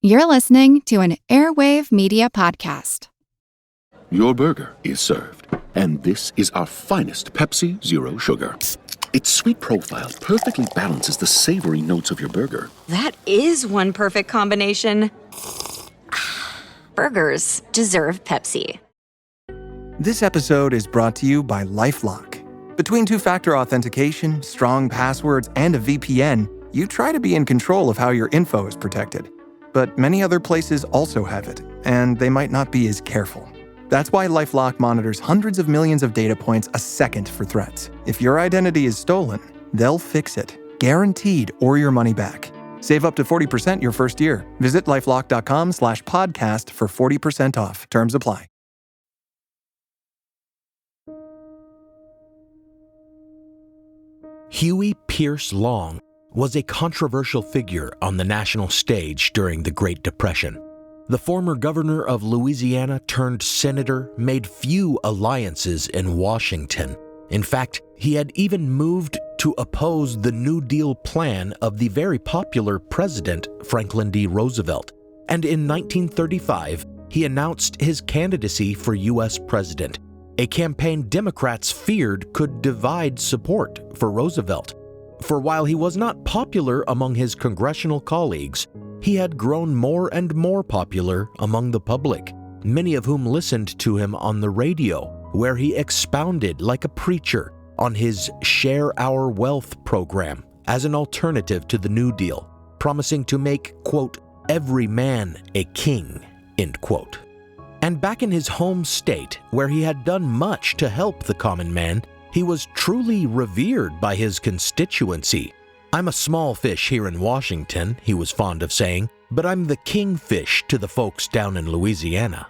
You're listening to an Airwave Media Podcast. Your burger is served, and this is our finest Pepsi Zero Sugar. Its sweet profile perfectly balances the savory notes of your burger. That is one perfect combination. Burgers deserve Pepsi. This episode is brought to you by LifeLock. Between two-factor authentication, strong passwords, and a VPN, you try to be in control of how your info is protected. But many other places also have it, and they might not be as careful. That's why LifeLock monitors hundreds of millions of data points a second for threats. If your identity is stolen, they'll fix it, guaranteed, or your money back. Save up to 40% your first year. Visit lifelock.com/podcast for 40% off. Terms apply. Huey Pierce Long was a controversial figure on the national stage during the Great Depression. The former governor of Louisiana turned senator made few alliances in Washington. In fact, he had even moved to oppose the New Deal plan of the very popular President Franklin D. Roosevelt. And in 1935, he announced his candidacy for U.S. president, a campaign Democrats feared could divide support for Roosevelt. For while he was not popular among his congressional colleagues, he had grown more and more popular among the public, many of whom listened to him on the radio, where he expounded like a preacher on his Share Our Wealth program as an alternative to the New Deal, promising to make, quote, every man a king, end quote. And back in his home state, where he had done much to help the common man, he was truly revered by his constituency. "I'm a small fish here in Washington," he was fond of saying, "but I'm the kingfish to the folks down in Louisiana."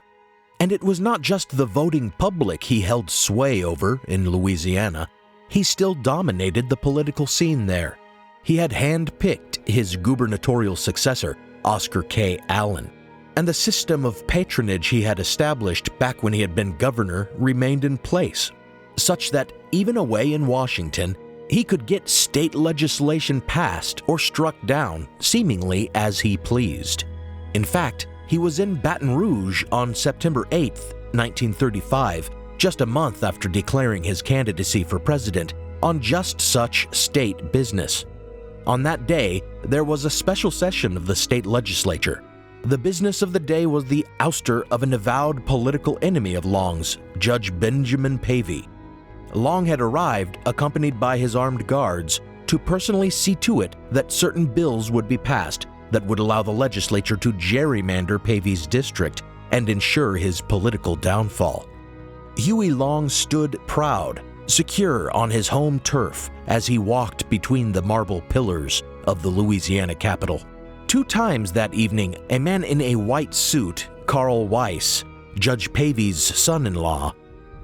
And it was not just the voting public he held sway over in Louisiana. He still dominated the political scene there. He had handpicked his gubernatorial successor, Oscar K. Allen, and the system of patronage he had established back when he had been governor remained in place, such that even away in Washington, he could get state legislation passed or struck down seemingly as he pleased. In fact, he was in Baton Rouge on September 8, 1935, just a month after declaring his candidacy for president, on just such state business. On that day, there was a special session of the state legislature. The business of the day was the ouster of an avowed political enemy of Long's, Judge Benjamin Pavey. Long had arrived, accompanied by his armed guards, to personally see to it that certain bills would be passed that would allow the legislature to gerrymander Pavey's district and ensure his political downfall. Huey Long stood proud, secure on his home turf as he walked between the marble pillars of the Louisiana Capitol. 2 times that evening, a man in a white suit, Carl Weiss, Judge Pavey's son-in-law,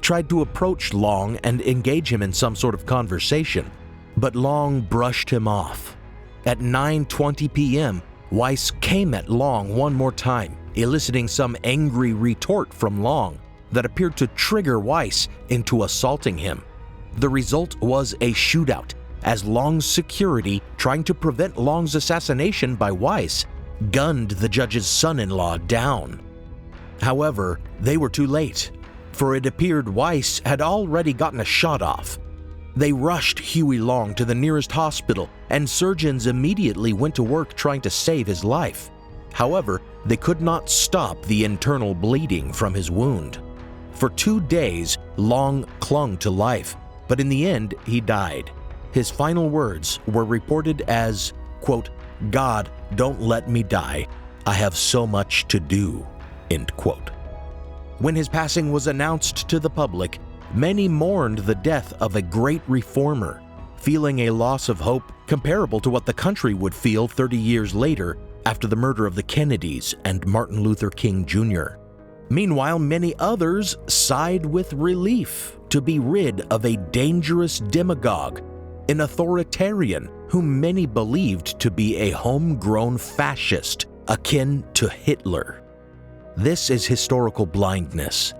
tried to approach Long and engage him in some sort of conversation, but Long brushed him off. At 9:20 p.m., Weiss came at Long one more time, eliciting some angry retort from Long that appeared to trigger Weiss into assaulting him. The result was a shootout, as Long's security, trying to prevent Long's assassination by Weiss, gunned the judge's son-in-law down. However, they were too late, for it appeared Weiss had already gotten a shot off. They rushed Huey Long to the nearest hospital, and surgeons immediately went to work trying to save his life. However, they could not stop the internal bleeding from his wound. For 2 days, Long clung to life, but in the end, he died. His final words were reported as, quote, "God, don't let me die. I have so much to do," end quote. When his passing was announced to the public, many mourned the death of a great reformer, feeling a loss of hope comparable to what the country would feel 30 years later after the murder of the Kennedys and Martin Luther King Jr. Meanwhile, many others sighed with relief to be rid of a dangerous demagogue, an authoritarian whom many believed to be a homegrown fascist akin to Hitler. This is historical blindness.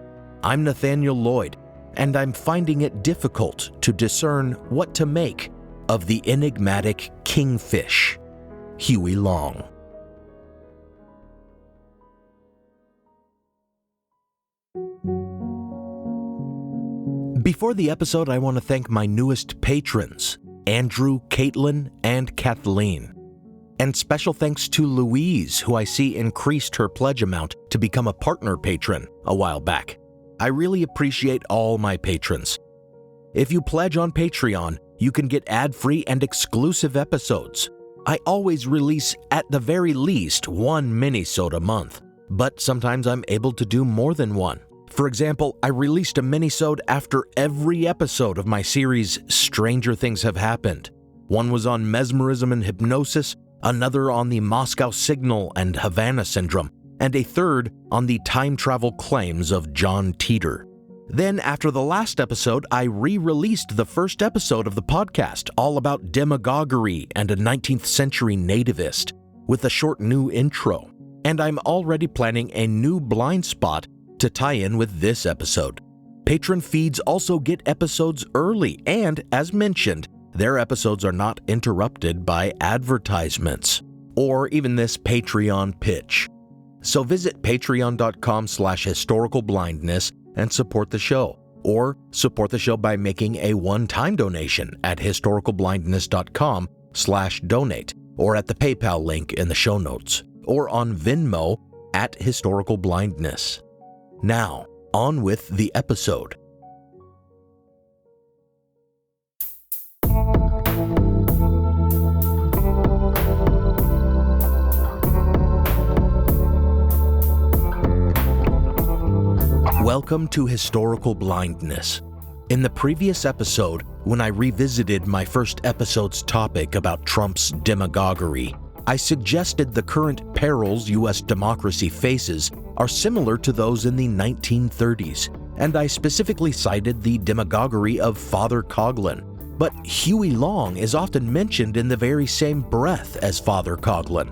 I'm Nathaniel Lloyd, and I'm finding it difficult to discern what to make of the enigmatic Kingfish, Huey Long. Before the episode, I want to thank my newest patrons, Andrew, Caitlin, and Kathleen. And special thanks to Louise, who I see increased her pledge amount to become a partner patron a while back. I really appreciate all my patrons. If you pledge on Patreon, you can get ad-free and exclusive episodes. I always release at the very least one minisode a month, but sometimes I'm able to do more than one. For example, I released a minisode after every episode of my series Stranger Things Have Happened. One was on mesmerism and hypnosis, another on the Moscow Signal and Havana Syndrome, and a third on the time travel claims of John Teeter. Then, after the last episode, I re-released the first episode of the podcast, all about demagoguery and a 19th century nativist, with a short new intro. And I'm already planning a new blind spot to tie in with this episode. Patron feeds also get episodes early, and, as mentioned, their episodes are not interrupted by advertisements, or even this Patreon pitch. So visit patreon.com/historicalblindness and support the show, or support the show by making a one-time donation at historicalblindness.com/donate, or at the PayPal link in the show notes, or on Venmo at historicalblindness. Now, on with the episode. Welcome to Historical Blindness. In the previous episode, when I revisited my first episode's topic about Trump's demagoguery, I suggested the current perils U.S. democracy faces are similar to those in the 1930s, and I specifically cited the demagoguery of Father Coughlin. But Huey Long is often mentioned in the very same breath as Father Coughlin.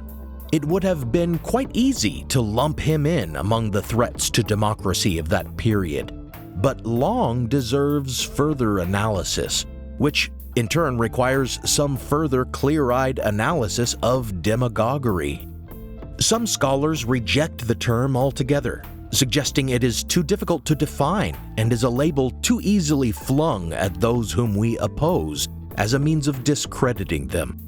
It would have been quite easy to lump him in among the threats to democracy of that period. But Long deserves further analysis, which in turn requires some further clear-eyed analysis of demagoguery. Some scholars reject the term altogether, suggesting it is too difficult to define and is a label too easily flung at those whom we oppose as a means of discrediting them.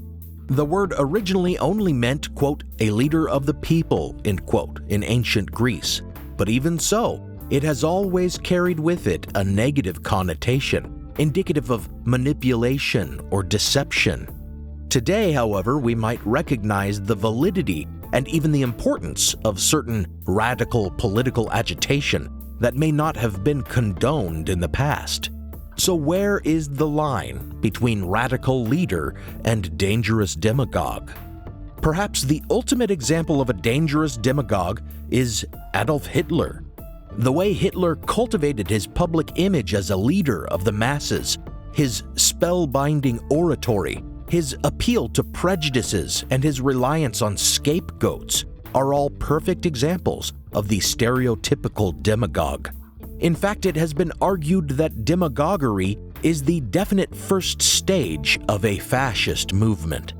The word originally only meant, quote, a leader of the people, end quote, in ancient Greece. But even so, it has always carried with it a negative connotation, indicative of manipulation or deception. Today, however, we might recognize the validity and even the importance of certain radical political agitation that may not have been condoned in the past. So where is the line between radical leader and dangerous demagogue? Perhaps the ultimate example of a dangerous demagogue is Adolf Hitler. The way Hitler cultivated his public image as a leader of the masses, his spellbinding oratory, his appeal to prejudices, and his reliance on scapegoats are all perfect examples of the stereotypical demagogue. In fact, it has been argued that demagoguery is the definite first stage of a fascist movement.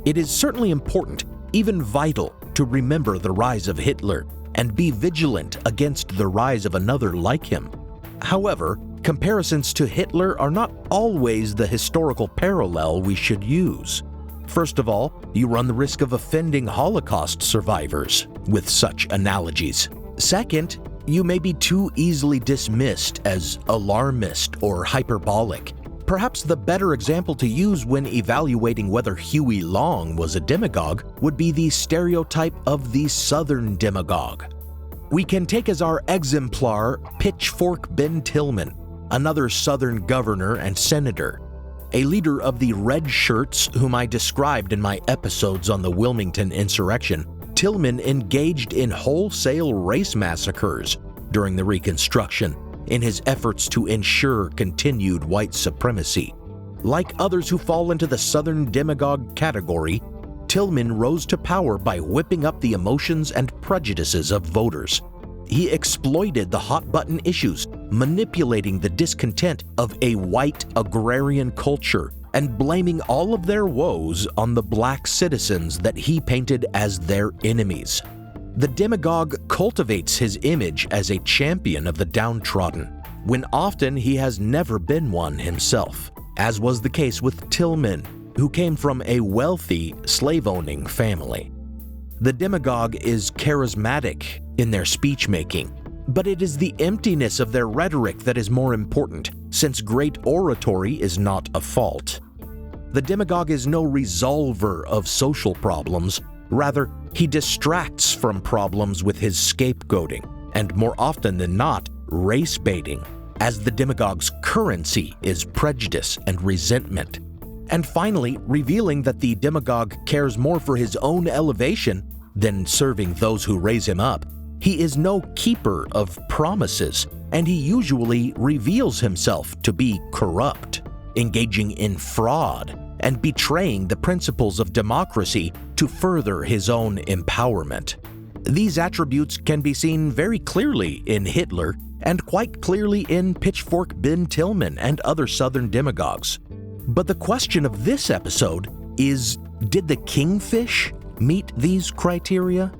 It is certainly important, even vital, to remember the rise of Hitler and be vigilant against the rise of another like him. However, comparisons to Hitler are not always the historical parallel we should use. First of all, you run the risk of offending Holocaust survivors with such analogies. Second, you may be too easily dismissed as alarmist or hyperbolic. Perhaps the better example to use when evaluating whether Huey Long was a demagogue would be the stereotype of the Southern demagogue. We can take as our exemplar Pitchfork Ben Tillman, another Southern governor and senator, a leader of the Red Shirts whom I described in my episodes on the Wilmington insurrection. Tillman engaged in wholesale race massacres during the Reconstruction in his efforts to ensure continued white supremacy. Like others who fall into the Southern demagogue category, Tillman rose to power by whipping up the emotions and prejudices of voters. He exploited the hot-button issues, manipulating the discontent of a white agrarian culture and blaming all of their woes on the black citizens that he painted as their enemies. The demagogue cultivates his image as a champion of the downtrodden, when often he has never been one himself, as was the case with Tillman, who came from a wealthy, slave-owning family. The demagogue is charismatic in their speech-making, but it is the emptiness of their rhetoric that is more important, since great oratory is not a fault. The demagogue is no resolver of social problems. Rather, he distracts from problems with his scapegoating, and more often than not, race-baiting, as the demagogue's currency is prejudice and resentment. And finally, revealing that the demagogue cares more for his own elevation than serving those who raise him up. He is no keeper of promises, and he usually reveals himself to be corrupt, engaging in fraud, and betraying the principles of democracy to further his own empowerment. These attributes can be seen very clearly in Hitler and quite clearly in Pitchfork Ben Tillman and other Southern demagogues. But the question of this episode is, did the Kingfish meet these criteria?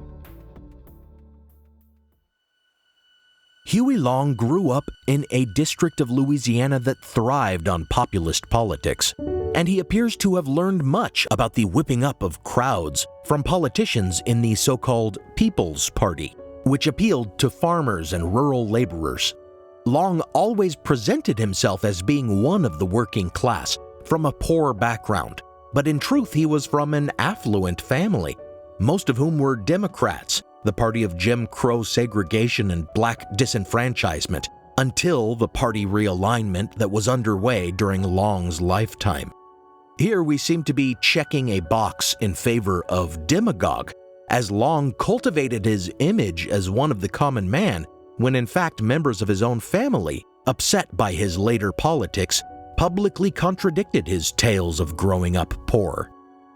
Huey Long grew up in a district of Louisiana that thrived on populist politics, and he appears to have learned much about the whipping up of crowds from politicians in the so-called People's Party, which appealed to farmers and rural laborers. Long always presented himself as being one of the working class, from a poor background, but in truth he was from an affluent family, most of whom were Democrats, the party of Jim Crow segregation and black disenfranchisement, until the party realignment that was underway during Long's lifetime. Here we seem to be checking a box in favor of demagogue, as Long cultivated his image as one of the common man, when in fact members of his own family, upset by his later politics, publicly contradicted his tales of growing up poor.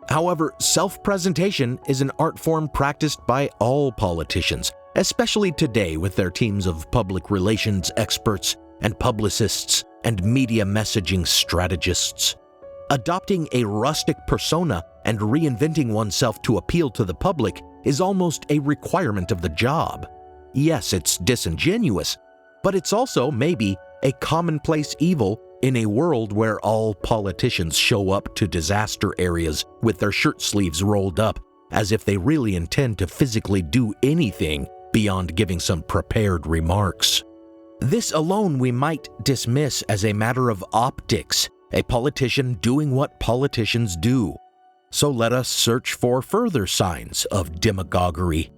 However, self-presentation is an art form practiced by all politicians, especially today with their teams of public relations experts and publicists and media messaging strategists. Adopting a rustic persona and reinventing oneself to appeal to the public is almost a requirement of the job. Yes, it's disingenuous, but it's also maybe a commonplace evil in a world where all politicians show up to disaster areas with their shirt sleeves rolled up, as if they really intend to physically do anything beyond giving some prepared remarks. This alone we might dismiss as a matter of optics, a politician doing what politicians do. So let us search for further signs of demagoguery.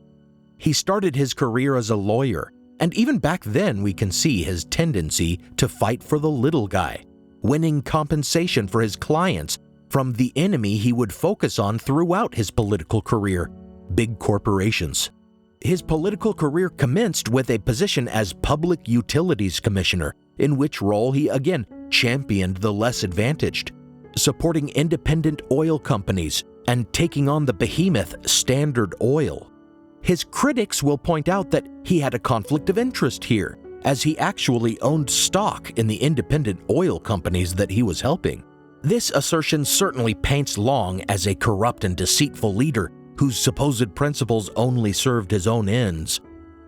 He started his career as a lawyer, and even back then we can see his tendency to fight for the little guy, winning compensation for his clients from the enemy he would focus on throughout his political career, big corporations. His political career commenced with a position as Public Utilities Commissioner, in which role he again championed the less advantaged, supporting independent oil companies and taking on the behemoth Standard Oil. His critics will point out that he had a conflict of interest here, as he actually owned stock in the independent oil companies that he was helping. This assertion certainly paints Long as a corrupt and deceitful leader whose supposed principles only served his own ends.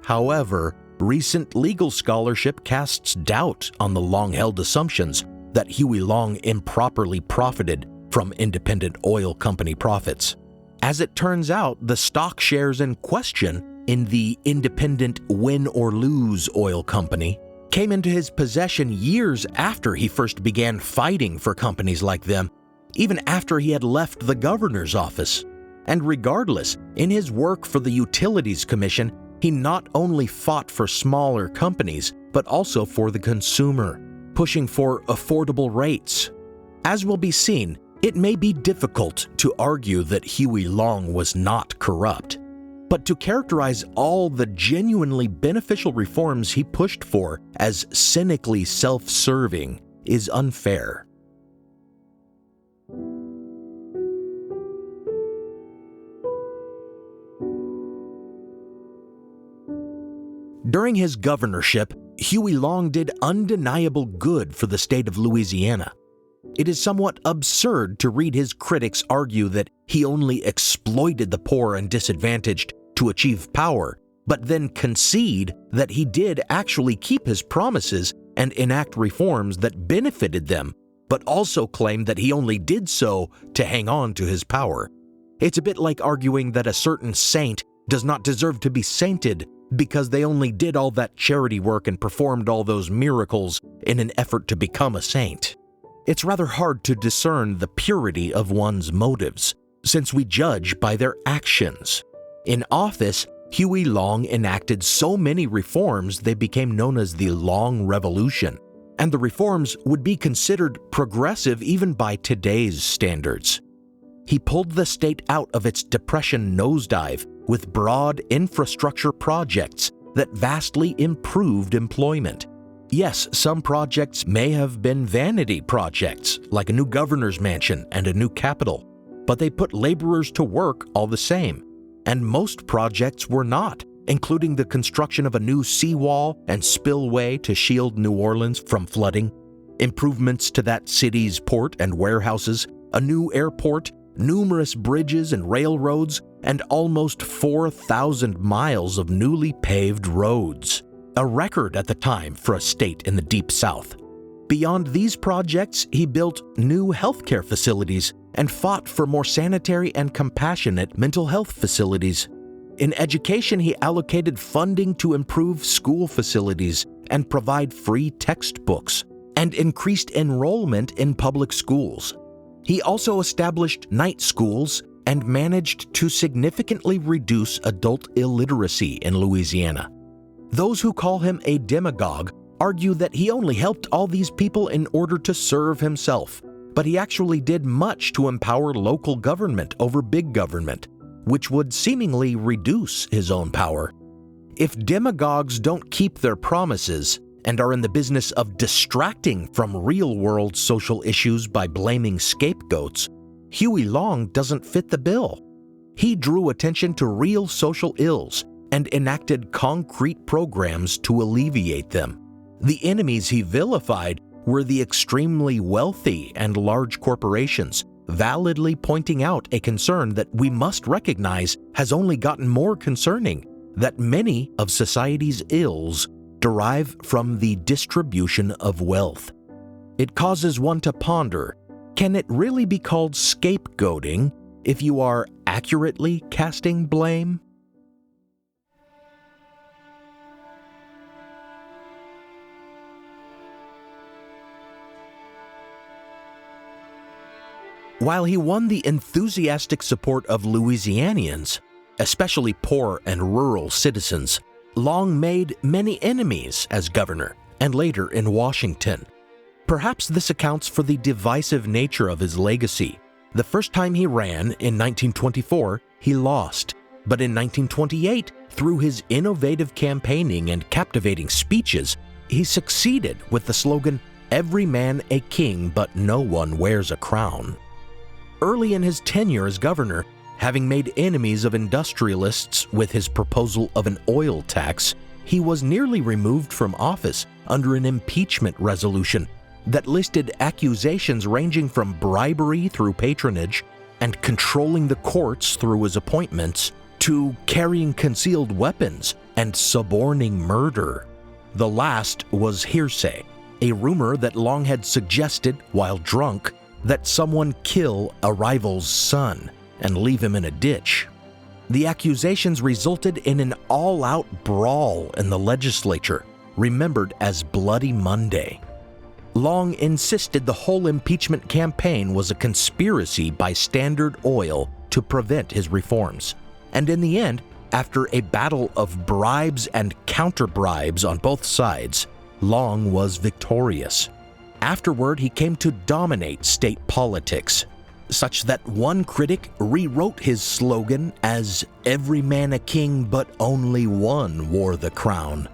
However, recent legal scholarship casts doubt on the long-held assumptions that Huey Long improperly profited from independent oil company profits. As it turns out, the stock shares in question in the independent Win or Lose Oil Company came into his possession years after he first began fighting for companies like them, even after he had left the governor's office. And regardless, in his work for the Utilities Commission, he not only fought for smaller companies, but also for the consumer, pushing for affordable rates. As will be seen, it may be difficult to argue that Huey Long was not corrupt, but to characterize all the genuinely beneficial reforms he pushed for as cynically self-serving is unfair. During his governorship, Huey Long did undeniable good for the state of Louisiana. It is somewhat absurd to read his critics argue that he only exploited the poor and disadvantaged to to achieve power, but then concede that he did actually keep his promises and enact reforms that benefited them, but also claim that he only did so to hang on to his power. It's a bit like arguing that a certain saint does not deserve to be sainted because they only did all that charity work and performed all those miracles in an effort to become a saint. It's rather hard to discern the purity of one's motives, since we judge by their actions. In office, Huey Long enacted so many reforms they became known as the Long Revolution, and the reforms would be considered progressive even by today's standards. He pulled the state out of its depression nosedive with broad infrastructure projects that vastly improved employment. Yes, some projects may have been vanity projects, like a new governor's mansion and a new capitol, but they put laborers to work all the same. And most projects were not, including the construction of a new seawall and spillway to shield New Orleans from flooding, improvements to that city's port and warehouses, a new airport, numerous bridges and railroads, and almost 4,000 miles of newly paved roads, a record at the time for a state in the Deep South. Beyond these projects, he built new healthcare facilities and fought for more sanitary and compassionate mental health facilities. In education, he allocated funding to improve school facilities and provide free textbooks, and increased enrollment in public schools. He also established night schools and managed to significantly reduce adult illiteracy in Louisiana. Those who call him a demagogue argue that he only helped all these people in order to serve himself, but he actually did much to empower local government over big government, which would seemingly reduce his own power. If demagogues don't keep their promises and are in the business of distracting from real-world social issues by blaming scapegoats, Huey Long doesn't fit the bill. He drew attention to real social ills and enacted concrete programs to alleviate them. The enemies he vilified were the extremely wealthy and large corporations, validly pointing out a concern that we must recognize has only gotten more concerning, that many of society's ills derive from the distribution of wealth. It causes one to ponder, can it really be called scapegoating if you are accurately casting blame? While he won the enthusiastic support of Louisianians, especially poor and rural citizens, Long made many enemies as governor and later in Washington. Perhaps this accounts for the divisive nature of his legacy. The first time he ran, in 1924, he lost, but in 1928, through his innovative campaigning and captivating speeches, he succeeded with the slogan, "Every man a king, but no one wears a crown." Early in his tenure as governor, having made enemies of industrialists with his proposal of an oil tax, he was nearly removed from office under an impeachment resolution that listed accusations ranging from bribery through patronage and controlling the courts through his appointments to carrying concealed weapons and suborning murder. The last was hearsay, a rumor that Long had suggested, while drunk, that someone kill a rival's son and leave him in a ditch. The accusations resulted in an all-out brawl in the legislature, remembered as Bloody Monday. Long insisted the whole impeachment campaign was a conspiracy by Standard Oil to prevent his reforms. And in the end, after a battle of bribes and counter-bribes on both sides, Long was victorious. Afterward, he came to dominate state politics, such that one critic rewrote his slogan as "Every man a king, but only one wore the crown."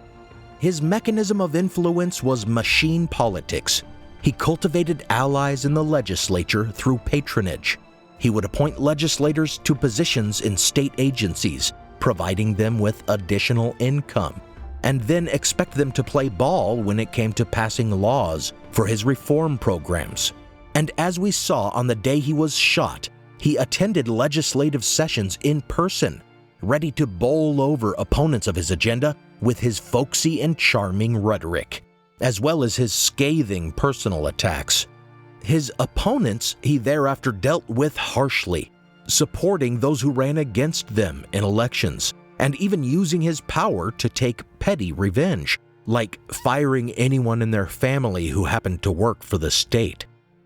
His mechanism of influence was machine politics. He cultivated allies in the legislature through patronage. He would appoint legislators to positions in state agencies, providing them with additional income, and then expect them to play ball when it came to passing laws for his reform programs. And as we saw on the day he was shot, he attended legislative sessions in person, ready to bowl over opponents of his agenda with his folksy and charming rhetoric, as well as his scathing personal attacks. His opponents he thereafter dealt with harshly, supporting those who ran against them in elections, and even using his power to take petty revenge, like firing anyone in their family who happened to work for the state.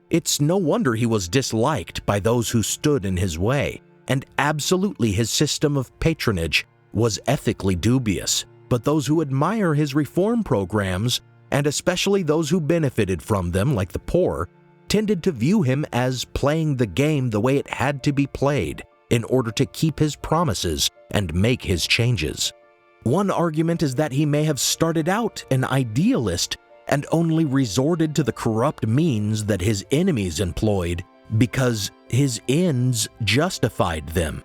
It's no wonder he was disliked by those who stood in his way, and absolutely his system of patronage was ethically dubious. But those who admire his reform programs, and especially those who benefited from them, like the poor, tended to view him as playing the game the way it had to be played in order to keep his promises and make his changes. One argument is that he may have started out an idealist and only resorted to the corrupt means that his enemies employed because his ends justified them.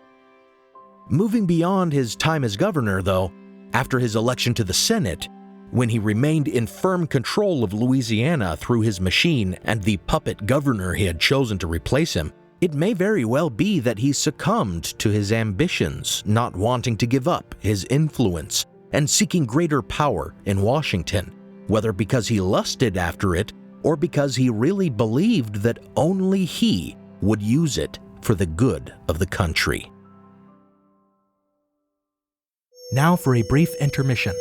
Moving beyond his time as governor, though, after his election to the Senate, when he remained in firm control of Louisiana through his machine and the puppet governor he had chosen to replace him, it may very well be that he succumbed to his ambitions, not wanting to give up his influence and seeking greater power in Washington, whether because he lusted after it or because he really believed that only he would use it for the good of the country. Now for a brief intermission.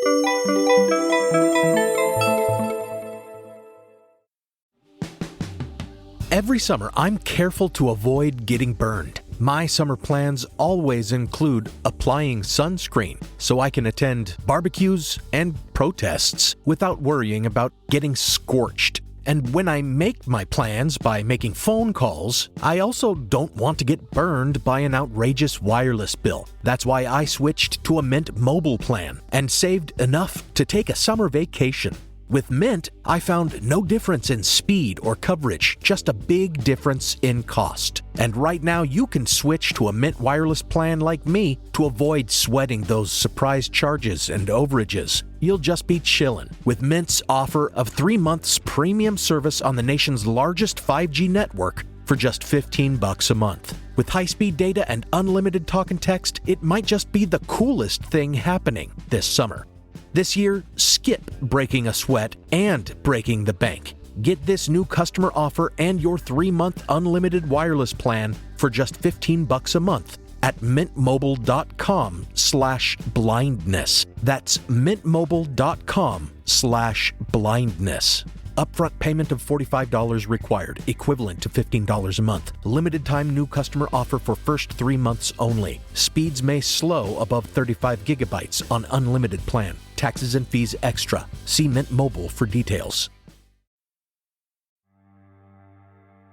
Every summer, I'm careful to avoid getting burned. My summer plans always include applying sunscreen so I can attend barbecues and protests without worrying about getting scorched. And when I make my plans by making phone calls, I also don't want to get burned by an outrageous wireless bill. That's why I switched to a Mint Mobile plan and saved enough to take a summer vacation. With Mint, I found no difference in speed or coverage, just a big difference in cost. And right now you can switch to a Mint wireless plan like me to avoid sweating those surprise charges and overages. You'll just be chillin' with Mint's offer of 3 months premium service on the nation's largest 5G network for just $15 a month. With high-speed data and unlimited talk and text, it might just be the coolest thing happening this summer. This year, skip breaking a sweat and breaking the bank. Get this new customer offer and your 3-month unlimited wireless plan for just $15 a month at mintmobile.com/blindness. That's mintmobile.com/blindness. Upfront payment of $45 required, equivalent to $15 a month. Limited time new customer offer for first 3 months only. Speeds may slow above 35 gigabytes on unlimited plan. Taxes and fees extra. See Mint Mobile for details.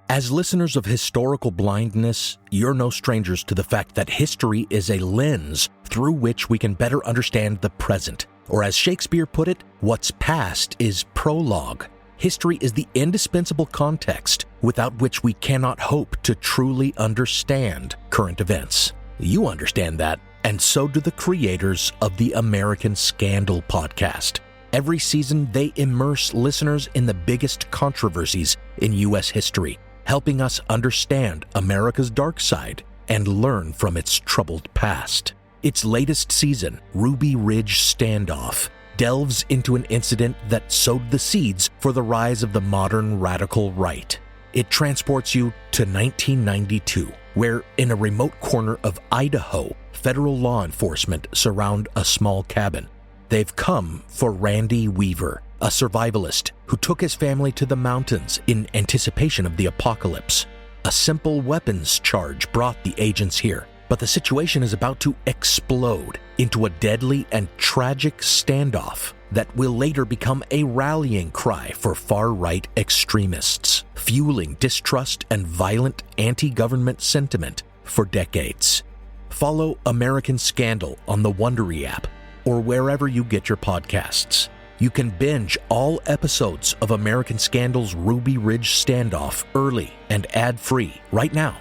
As listeners of Historical Blindness, you're no strangers to the fact that history is a lens through which we can better understand the present. Or as Shakespeare put it, what's past is prologue. History is the indispensable context without which we cannot hope to truly understand current events. You understand that, and so do the creators of the American Scandal podcast. Every season, they immerse listeners in the biggest controversies in U.S. history, helping us understand America's dark side and learn from its troubled past. Its latest season, Ruby Ridge Standoff, delves into an incident that sowed the seeds for the rise of the modern radical right. It transports you to 1992, where in a remote corner of Idaho, federal law enforcement surround a small cabin. They've come for Randy Weaver, a survivalist who took his family to the mountains in anticipation of the apocalypse. A simple weapons charge brought the agents here, but the situation is about to explode into a deadly and tragic standoff that will later become a rallying cry for far-right extremists, fueling distrust and violent anti-government sentiment for decades. Follow American Scandal on the Wondery app or wherever you get your podcasts. You can binge all episodes of American Scandal's Ruby Ridge Standoff early and ad-free right now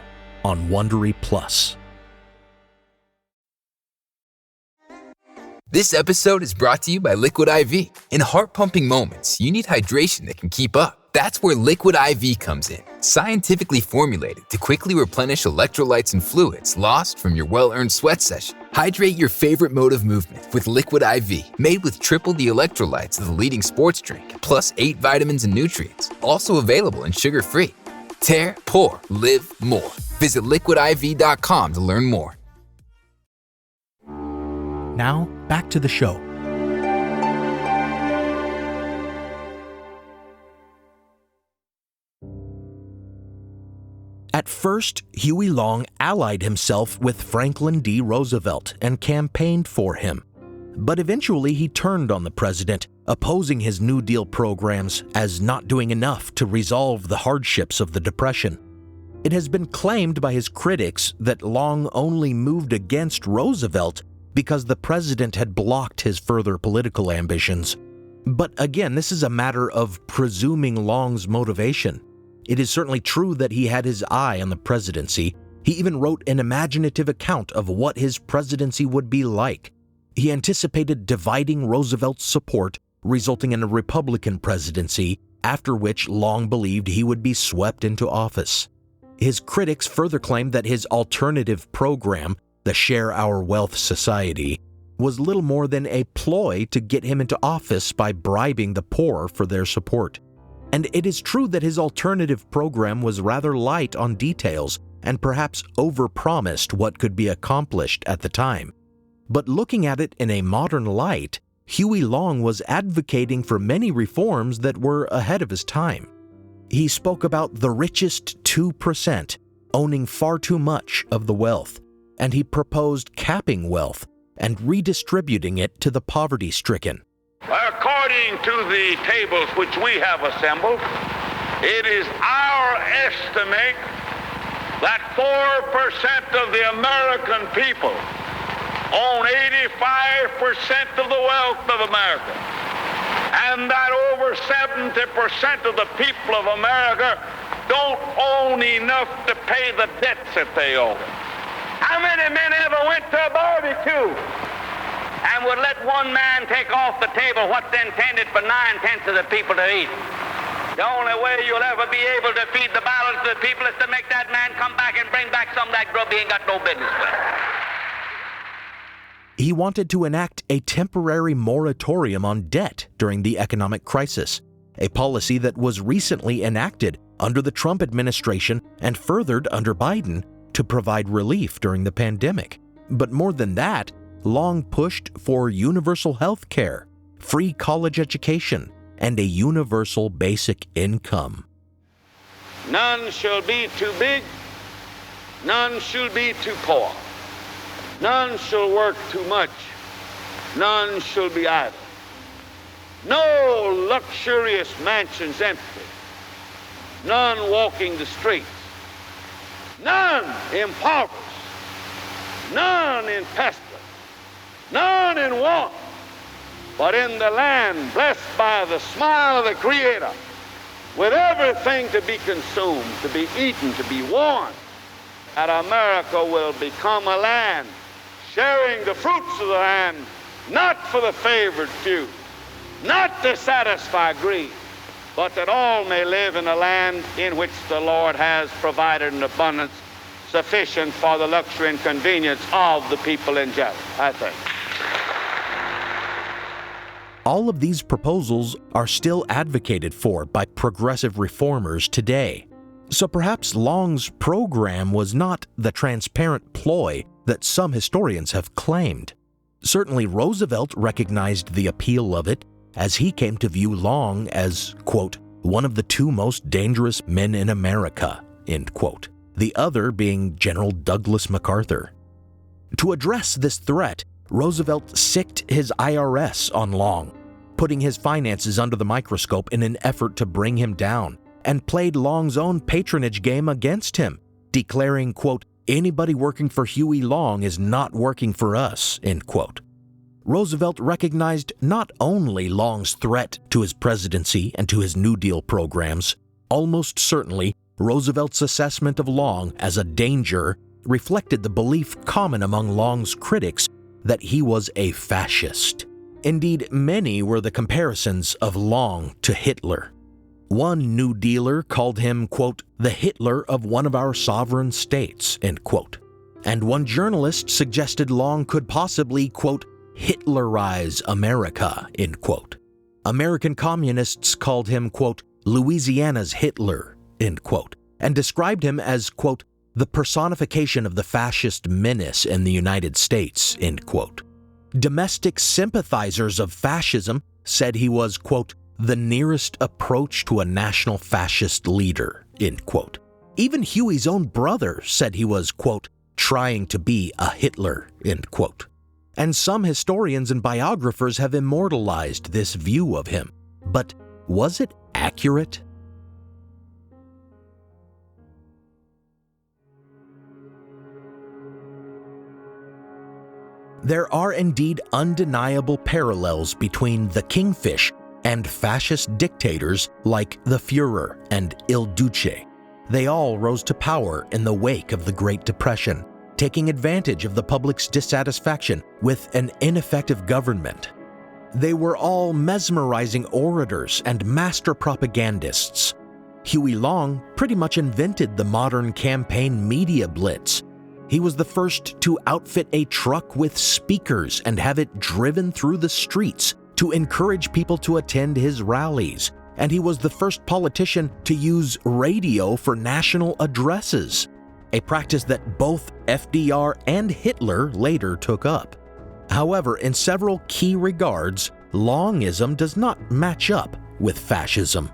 on Wondery Plus. This episode is brought to you by Liquid IV. In heart-pumping moments, you need hydration that can keep up. That's where Liquid IV comes in, scientifically formulated to quickly replenish electrolytes and fluids lost from your well-earned sweat session. Hydrate your favorite mode of movement with Liquid IV, made with triple the electrolytes of the leading sports drink, plus 8 vitamins and nutrients, also available and sugar-free. Tear, pour, live more. Visit liquidiv.com to learn more. Now, back to the show. At first, Huey Long allied himself with Franklin D. Roosevelt and campaigned for him. But eventually he turned on the president, opposing his New Deal programs as not doing enough to resolve the hardships of the Depression. It has been claimed by his critics that Long only moved against Roosevelt because the president had blocked his further political ambitions. But again, this is a matter of presuming Long's motivation. It is certainly true that he had his eye on the presidency. He even wrote an imaginative account of what his presidency would be like. He anticipated dividing Roosevelt's support, resulting in a Republican presidency, after which Long believed he would be swept into office. His critics further claimed that his alternative program, the Share Our Wealth Society, was little more than a ploy to get him into office by bribing the poor for their support. And it is true that his alternative program was rather light on details and perhaps overpromised what could be accomplished at the time. But looking at it in a modern light, Huey Long was advocating for many reforms that were ahead of his time. He spoke about the richest 2% owning far too much of the wealth, and he proposed capping wealth and redistributing it to the poverty-stricken. According to the tables which we have assembled, it is our estimate that 4% of the American people own 85% of the wealth of America, and that over 70% of the people of America don't own enough to pay the debts that they owe. How many men ever went to a barbecue and would let one man take off the table what's intended for 9/10 of the people to eat? The only way you'll ever be able to feed the balance of the people is to make that man come back and bring back some of that grub he ain't got no business with. He wanted to enact a temporary moratorium on debt during the economic crisis, a policy that was recently enacted under the Trump administration and furthered under Biden to provide relief during the pandemic. But more than that, Long pushed for universal health care, free college education, and a universal basic income. None shall be too big, none shall be too poor, none shall work too much, none shall be idle. No luxurious mansions empty, none walking the streets, none impoverished, none in pestilence, none in want, but in the land blessed by the smile of the Creator, with everything to be consumed, to be eaten, to be worn, that America will become a land sharing the fruits of the land, not for the favored few, not to satisfy greed, but that all may live in a land in which the Lord has provided an abundance sufficient for the luxury and convenience of the people in general, I think. All of these proposals are still advocated for by progressive reformers today. So perhaps Long's program was not the transparent ploy that some historians have claimed. Certainly Roosevelt recognized the appeal of it, as he came to view Long as, quote, one of the two most dangerous men in America, end quote, the other being General Douglas MacArthur. To address this threat, Roosevelt sicked his IRS on Long, putting his finances under the microscope in an effort to bring him down, and played Long's own patronage game against him, declaring, quote, anybody working for Huey Long is not working for us, end quote. Roosevelt recognized not only Long's threat to his presidency and to his New Deal programs, almost certainly Roosevelt's assessment of Long as a danger reflected the belief common among Long's critics that he was a fascist. Indeed, many were the comparisons of Long to Hitler. One New Dealer called him, quote, the Hitler of one of our sovereign states, end quote. And one journalist suggested Long could possibly, quote, Hitlerize America, end quote. American communists called him, quote, Louisiana's Hitler, end quote, and described him as, quote, the personification of the fascist menace in the United States, end quote. Domestic sympathizers of fascism said he was, quote, the nearest approach to a national fascist leader, end quote. Even Huey's own brother said he was, quote, trying to be a Hitler, end quote. And some historians and biographers have immortalized this view of him. But was it accurate? There are indeed undeniable parallels between the Kingfish and fascist dictators like the Führer and Il Duce. They all rose to power in the wake of the Great Depression, taking advantage of the public's dissatisfaction with an ineffective government. They were all mesmerizing orators and master propagandists. Huey Long pretty much invented the modern campaign media blitz. He was the first to outfit a truck with speakers and have it driven through the streets to encourage people to attend his rallies. And he was the first politician to use radio for national addresses, a practice that both FDR and Hitler later took up. However, in several key regards, Longism does not match up with fascism.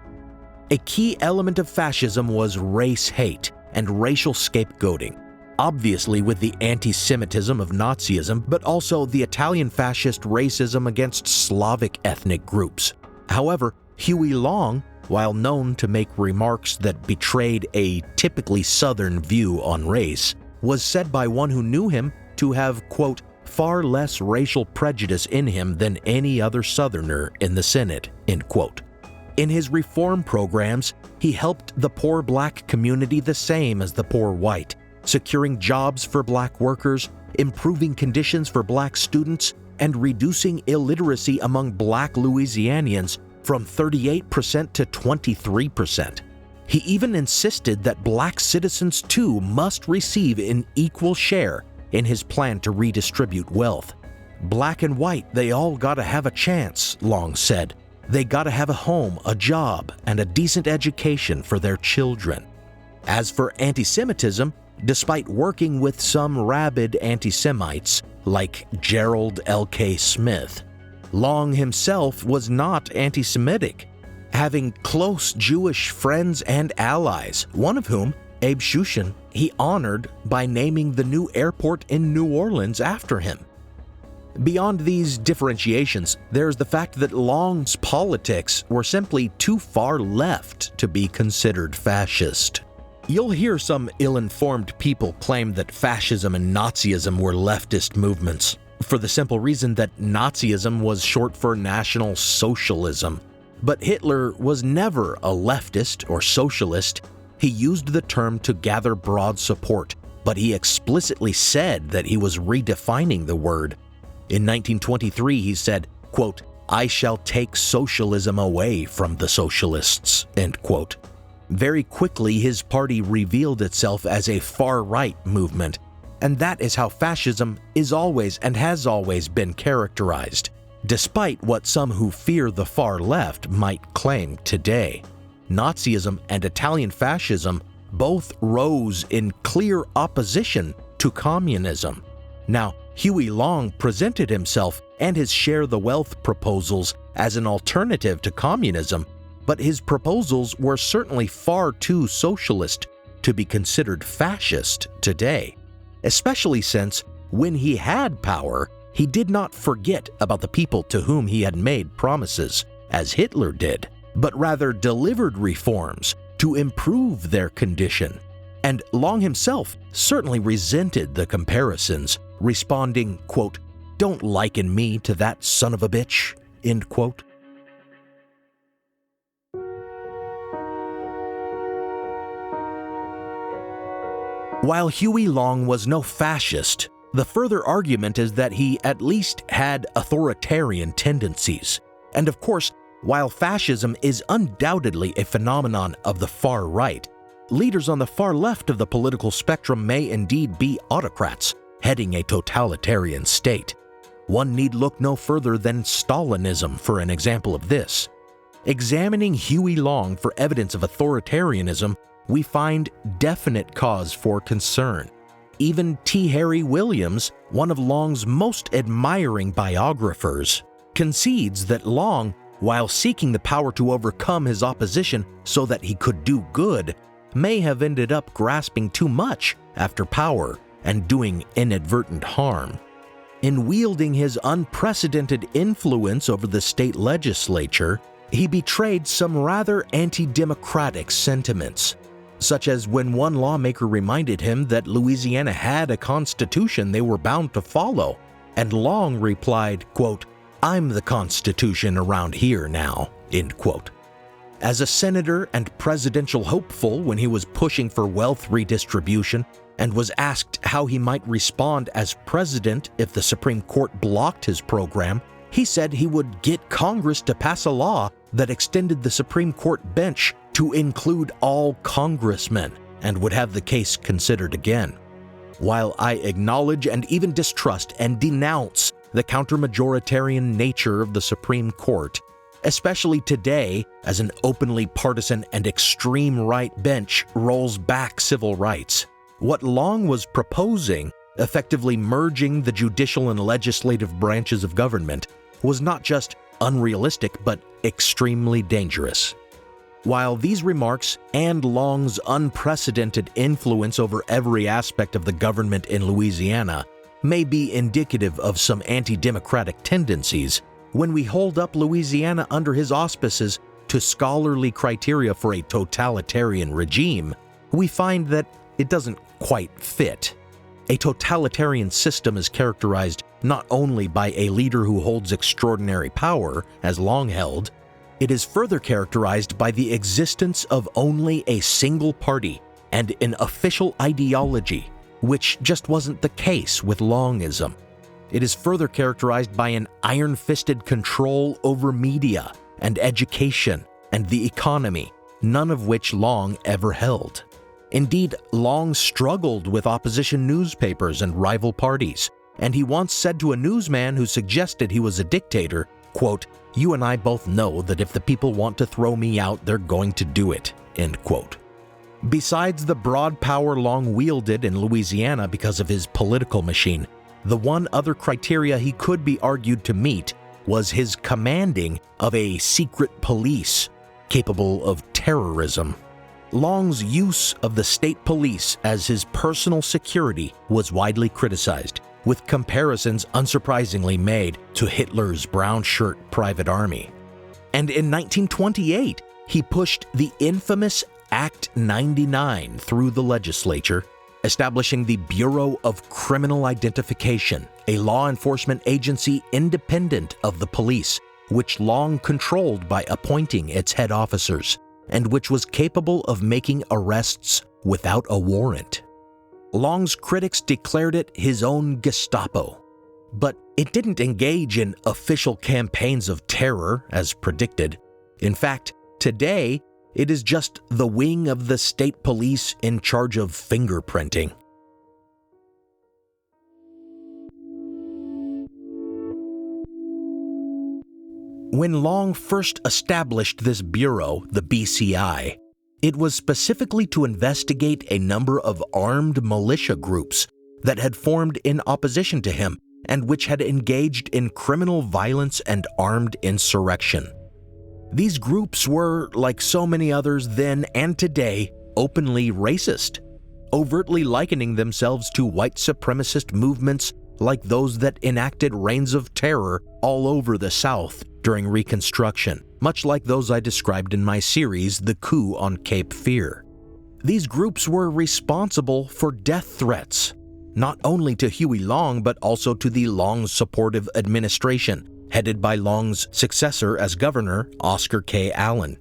A key element of fascism was race hate and racial scapegoating, obviously with the anti-Semitism of Nazism, but also the Italian fascist racism against Slavic ethnic groups. However, Huey Long, while known to make remarks that betrayed a typically Southern view on race, was said by one who knew him to have, quote, far less racial prejudice in him than any other Southerner in the Senate, end quote. In his reform programs, he helped the poor black community the same as the poor white, securing jobs for black workers, improving conditions for black students, and reducing illiteracy among black Louisianians from 38% to 23%. He even insisted that black citizens too must receive an equal share in his plan to redistribute wealth. Black and white, they all gotta have a chance, Long said. They gotta have a home, a job, and a decent education for their children. As for anti-Semitism, despite working with some rabid anti-Semites like Gerald L.K. Smith, Long himself was not anti-Semitic, having close Jewish friends and allies, one of whom, Abe Shushan, he honored by naming the new airport in New Orleans after him. Beyond these differentiations, there's the fact that Long's politics were simply too far left to be considered fascist. You'll hear some ill-informed people claim that fascism and Nazism were leftist movements, for the simple reason that Nazism was short for National Socialism. But Hitler was never a leftist or socialist. He used the term to gather broad support, but he explicitly said that he was redefining the word. In 1923, he said, quote, I shall take socialism away from the socialists, end quote. Very quickly, his party revealed itself as a far-right movement, and that is how fascism is always and has always been characterized, despite what some who fear the far left might claim today. Nazism and Italian fascism both rose in clear opposition to communism. Now, Huey Long presented himself and his share the wealth proposals as an alternative to communism, but his proposals were certainly far too socialist to be considered fascist today, especially since, when he had power, he did not forget about the people to whom he had made promises, as Hitler did, but rather delivered reforms to improve their condition. And Long himself certainly resented the comparisons, responding, quote, don't liken me to that son of a bitch, end quote. While Huey Long was no fascist, the further argument is that he at least had authoritarian tendencies. And of course, While fascism is undoubtedly a phenomenon of the far right, leaders on the far left of the political spectrum may indeed be autocrats, heading a totalitarian state. One need look no further than Stalinism for an example of this. Examining Huey Long for evidence of authoritarianism, we find definite cause for concern. Even T. Harry Williams, one of Long's most admiring biographers, concedes that Long, while seeking the power to overcome his opposition so that he could do good, may have ended up grasping too much after power and doing inadvertent harm. In wielding his unprecedented influence over the state legislature, he betrayed some rather anti-democratic sentiments, such as when one lawmaker reminded him that Louisiana had a constitution they were bound to follow, and Long replied, quote, "I'm the Constitution around here now," end quote. As a senator and presidential hopeful when he was pushing for wealth redistribution and was asked how he might respond as president if the Supreme Court blocked his program, he said he would get Congress to pass a law that extended the Supreme Court bench to include all congressmen and would have the case considered again. While I acknowledge and even distrust and denounce the counter-majoritarian nature of the Supreme Court, especially today as an openly partisan and extreme right bench rolls back civil rights, what Long was proposing, effectively merging the judicial and legislative branches of government, was not just unrealistic but extremely dangerous. While these remarks and Long's unprecedented influence over every aspect of the government in Louisiana may be indicative of some anti-democratic tendencies, when we hold up Louisiana under his auspices to scholarly criteria for a totalitarian regime, we find that it doesn't quite fit. A totalitarian system is characterized not only by a leader who holds extraordinary power, as Long held, it is further characterized by the existence of only a single party and an official ideology, which just wasn't the case with Longism. It is further characterized by an iron-fisted control over media and education and the economy, none of which Long ever held. Indeed, Long struggled with opposition newspapers and rival parties, and he once said to a newsman who suggested he was a dictator, quote, "You and I both know that if the people want to throw me out, they're going to do it," end quote. Besides the broad power Long wielded in Louisiana because of his political machine, the one other criteria he could be argued to meet was his commanding of a secret police capable of terrorism. Long's use of the state police as his personal security was widely criticized, with comparisons unsurprisingly made to Hitler's brown shirt private army. And in 1928, he pushed the infamous Act 99 through the legislature, establishing the Bureau of Criminal Identification, a law enforcement agency independent of the police, which Long controlled by appointing its head officers, and which was capable of making arrests without a warrant. Long's critics declared it his own Gestapo, but it didn't engage in official campaigns of terror as predicted. In fact, today, it is just the wing of the state police in charge of fingerprinting. When Long first established this bureau, the BCI, it was specifically to investigate a number of armed militia groups that had formed in opposition to him and which had engaged in criminal violence and armed insurrection. These groups were, like so many others then and today, openly racist, overtly likening themselves to white supremacist movements like those that enacted reigns of terror all over the South during Reconstruction, much like those I described in my series, The Coup on Cape Fear. These groups were responsible for death threats, not only to Huey Long but also to the Long supportive administration, headed by Long's successor as governor, Oscar K. Allen.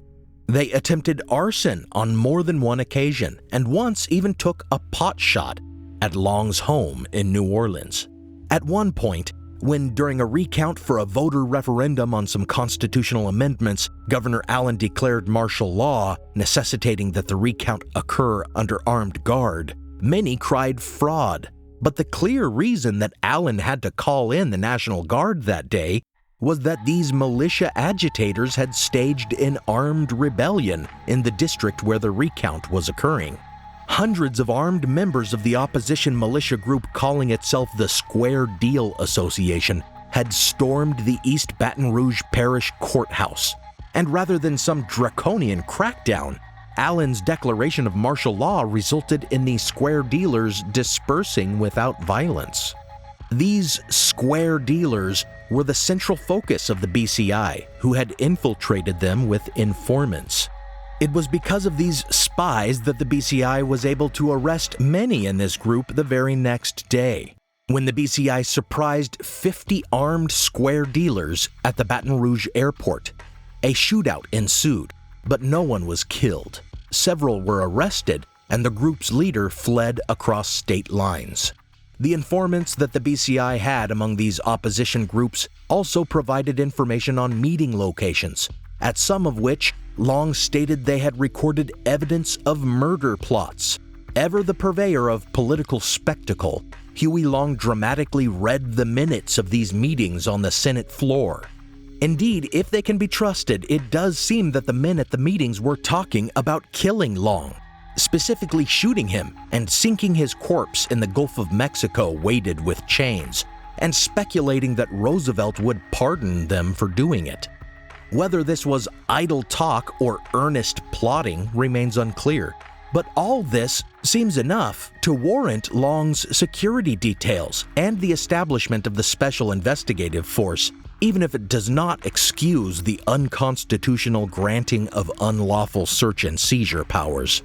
They attempted arson on more than one occasion, and once even took a pot shot at Long's home in New Orleans. At one point, when, during a recount for a voter referendum on some constitutional amendments, Governor Allen declared martial law, necessitating that the recount occur under armed guard, many cried fraud. But the clear reason that Allen had to call in the National Guard that day was that these militia agitators had staged an armed rebellion in the district where the recount was occurring. Hundreds of armed members of the opposition militia group calling itself the Square Deal Association had stormed the East Baton Rouge Parish Courthouse. And rather than some draconian crackdown, Allen's declaration of martial law resulted in the square dealers dispersing without violence. These square dealers were the central focus of the BCI, who had infiltrated them with informants. It was because of these spies that the BCI was able to arrest many in this group the very next day, when the BCI surprised 50 armed square dealers at the Baton Rouge airport. A shootout ensued, but no one was killed. Several were arrested, and the group's leader fled across state lines. The informants that the BCI had among these opposition groups also provided information on meeting locations, at some of which Long stated they had recorded evidence of murder plots. Ever the purveyor of political spectacle, Huey Long dramatically read the minutes of these meetings on the Senate floor. Indeed, if they can be trusted, it does seem that the men at the meetings were talking about killing Long, specifically shooting him and sinking his corpse in the Gulf of Mexico weighted with chains, and speculating that Roosevelt would pardon them for doing it. Whether this was idle talk or earnest plotting remains unclear, but all this seems enough to warrant Long's security details and the establishment of the Special Investigative Force, even if it does not excuse the unconstitutional granting of unlawful search and seizure powers.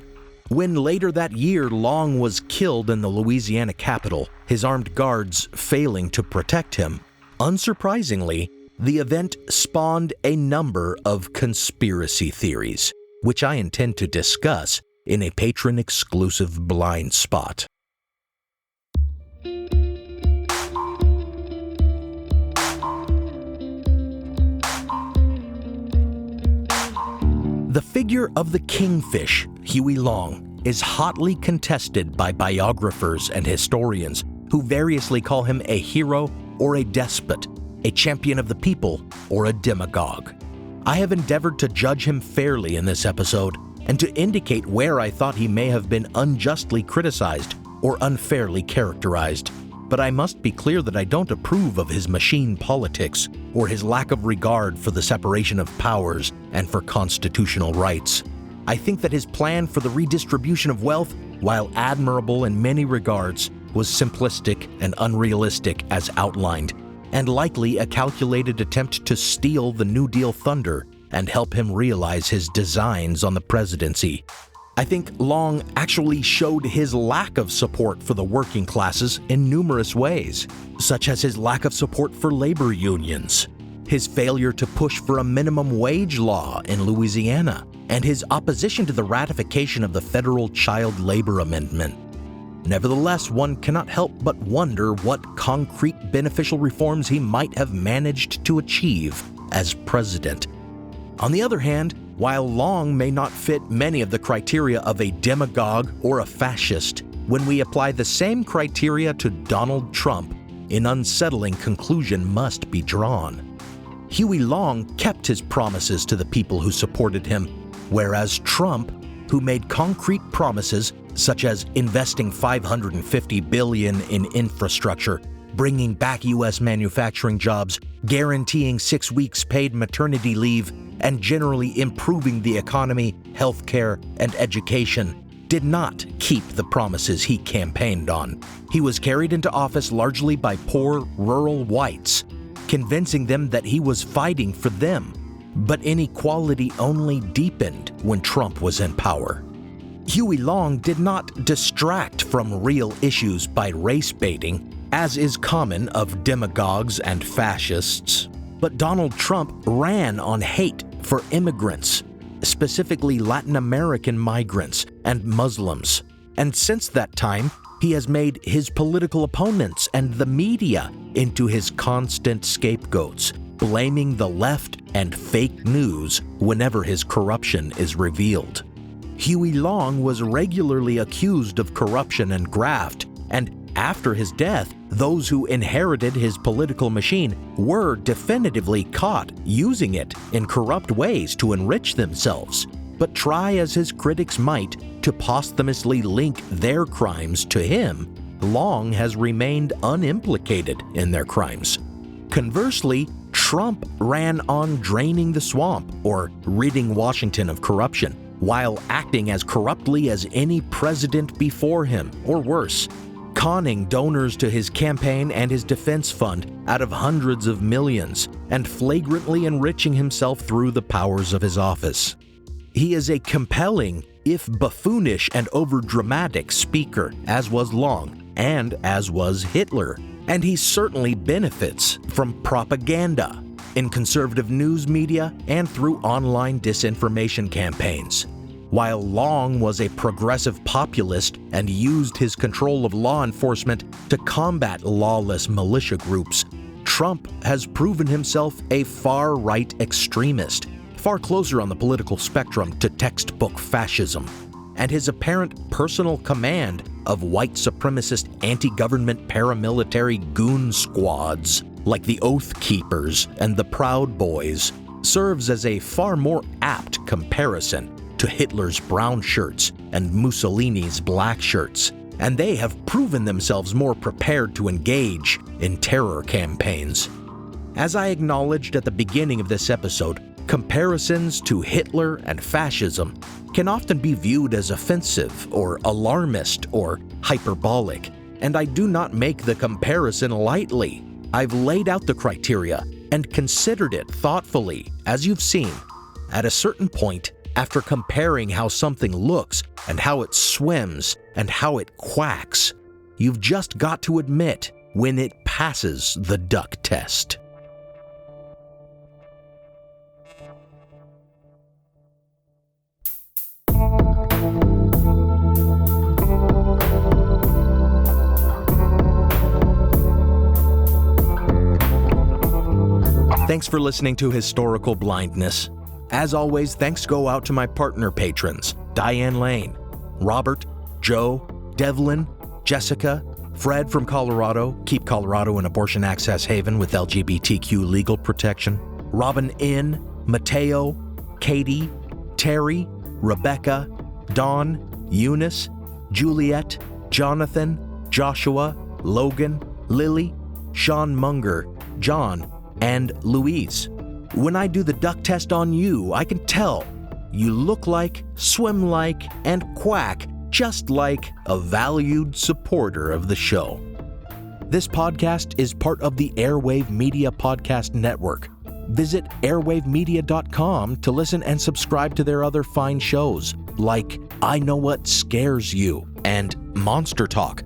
When later that year Long was killed in the Louisiana capital, his armed guards failing to protect him, unsurprisingly, the event spawned a number of conspiracy theories, which I intend to discuss in a patron-exclusive blind spot. The figure of the Kingfish, Huey Long, is hotly contested by biographers and historians who variously call him a hero or a despot, a champion of the people, or a demagogue. I have endeavored to judge him fairly in this episode and to indicate where I thought he may have been unjustly criticized or unfairly characterized. But I must be clear that I don't approve of his machine politics or his lack of regard for the separation of powers and for constitutional rights. I think that his plan for the redistribution of wealth, while admirable in many regards, was simplistic and unrealistic as outlined, and likely a calculated attempt to steal the New Deal thunder and help him realize his designs on the presidency. I think Long actually showed his lack of support for the working classes in numerous ways, such as his lack of support for labor unions, his failure to push for a minimum wage law in Louisiana, and his opposition to the ratification of the federal child labor amendment. Nevertheless, one cannot help but wonder what concrete beneficial reforms he might have managed to achieve as president. On the other hand, while Long may not fit many of the criteria of a demagogue or a fascist, when we apply the same criteria to Donald Trump, an unsettling conclusion must be drawn. Huey Long kept his promises to the people who supported him, whereas Trump, who made concrete promises such as investing $550 billion in infrastructure, bringing back U.S. manufacturing jobs, guaranteeing 6 weeks paid maternity leave, and generally improving the economy, healthcare, and education, did not keep the promises he campaigned on. He was carried into office largely by poor, rural whites, convincing them that he was fighting for them. But inequality only deepened when Trump was in power. Huey Long did not distract from real issues by race baiting, as is common of demagogues and fascists. But Donald Trump ran on hate for immigrants, specifically Latin American migrants and Muslims. And since that time, He has made his political opponents and the media into his constant scapegoats, blaming the left and fake news whenever his corruption is revealed. Huey Long was regularly accused of corruption and graft, and after his death, those who inherited his political machine were definitively caught using it in corrupt ways to enrich themselves. But try as his critics might to posthumously link their crimes to him, Long has remained unimplicated in their crimes. Conversely, Trump ran on draining the swamp, or ridding Washington of corruption, while acting as corruptly as any president before him, or worse, conning donors to his campaign and his defense fund out of hundreds of millions, and flagrantly enriching himself through the powers of his office. He is a compelling, if buffoonish and overdramatic speaker, as was Long, and as was Hitler. And he certainly benefits from propaganda in conservative news media and through online disinformation campaigns. While Long was a progressive populist and used his control of law enforcement to combat lawless militia groups, Trump has proven himself a far-right extremist, far closer on the political spectrum to textbook fascism. And his apparent personal command of white supremacist anti-government paramilitary goon squads like the Oath Keepers and the Proud Boys serves as a far more apt comparison to Hitler's brown shirts and Mussolini's black shirts, and they have proven themselves more prepared to engage in terror campaigns. As I acknowledged at the beginning of this episode, comparisons to Hitler and fascism can often be viewed as offensive or alarmist or hyperbolic, and I do not make the comparison lightly. I've laid out the criteria and considered it thoughtfully, as you've seen. At a certain point, after comparing how something looks and how it swims and how it quacks, you've just got to admit when it passes the duck test. Thanks for listening to Historical Blindness. As always, thanks go out to my partner patrons, Diane Lane, Robert, Joe, Devlin, Jessica, Fred from Colorado, keep Colorado an abortion access haven with LGBTQ legal protection, Robin N., Mateo, Katie, Terry, Rebecca, Dawn, Eunice, Juliet, Jonathan, Joshua, Logan, Lily, Sean Munger, John, and Louise. When I do the duck test on you, I can tell you look like, swim like, and quack just like a valued supporter of the show. This podcast is part of the Airwave Media Podcast Network. Visit airwavemedia.com to listen and subscribe to their other fine shows like I Know What Scares You and Monster Talk.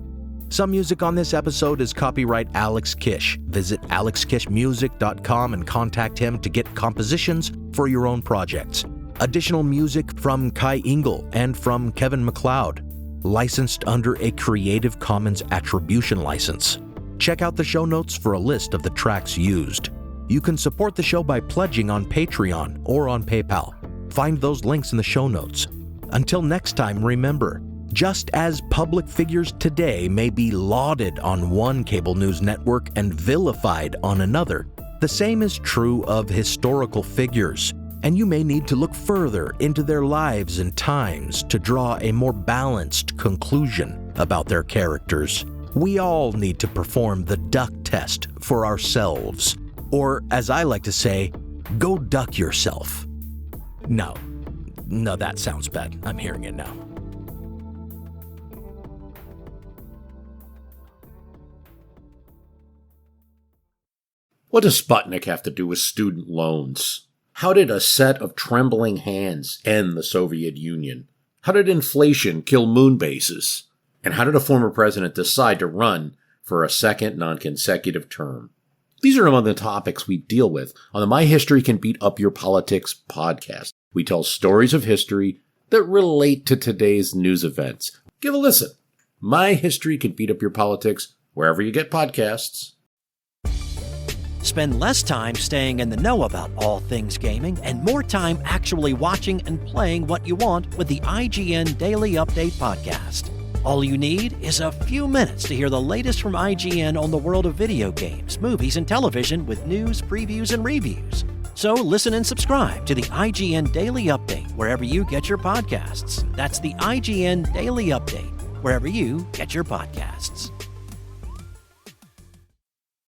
Some music on this episode is copyright Alex Kish. Visit alexkishmusic.com and contact him to get compositions for your own projects. Additional music from Kai Engel and from Kevin MacLeod, licensed under a Creative Commons Attribution license. Check out the show notes for a list of the tracks used. You can support the show by pledging on Patreon or on PayPal. Find those links in the show notes. Until next time, remember, just as public figures today may be lauded on one cable news network and vilified on another, the same is true of historical figures, and you may need to look further into their lives and times to draw a more balanced conclusion about their characters. We all need to perform the duck test for ourselves, or as I like to say, go duck yourself. No, that sounds bad. I'm hearing it now. What does Sputnik have to do with student loans? How did a set of trembling hands end the Soviet Union? How did inflation kill moon bases? And how did a former president decide to run for a second non-consecutive term? These are among the topics we deal with on the My History Can Beat Up Your Politics podcast. We tell stories of history that relate to today's news events. Give a listen. My History Can Beat Up Your Politics wherever you get podcasts. Spend less time staying in the know about all things gaming and more time actually watching and playing what you want with the IGN Daily Update podcast. All you need is a few minutes to hear the latest from IGN on the world of video games, movies, and television with news, previews, and reviews. So listen and subscribe to the IGN Daily Update wherever you get your podcasts. That's the IGN Daily Update wherever you get your podcasts.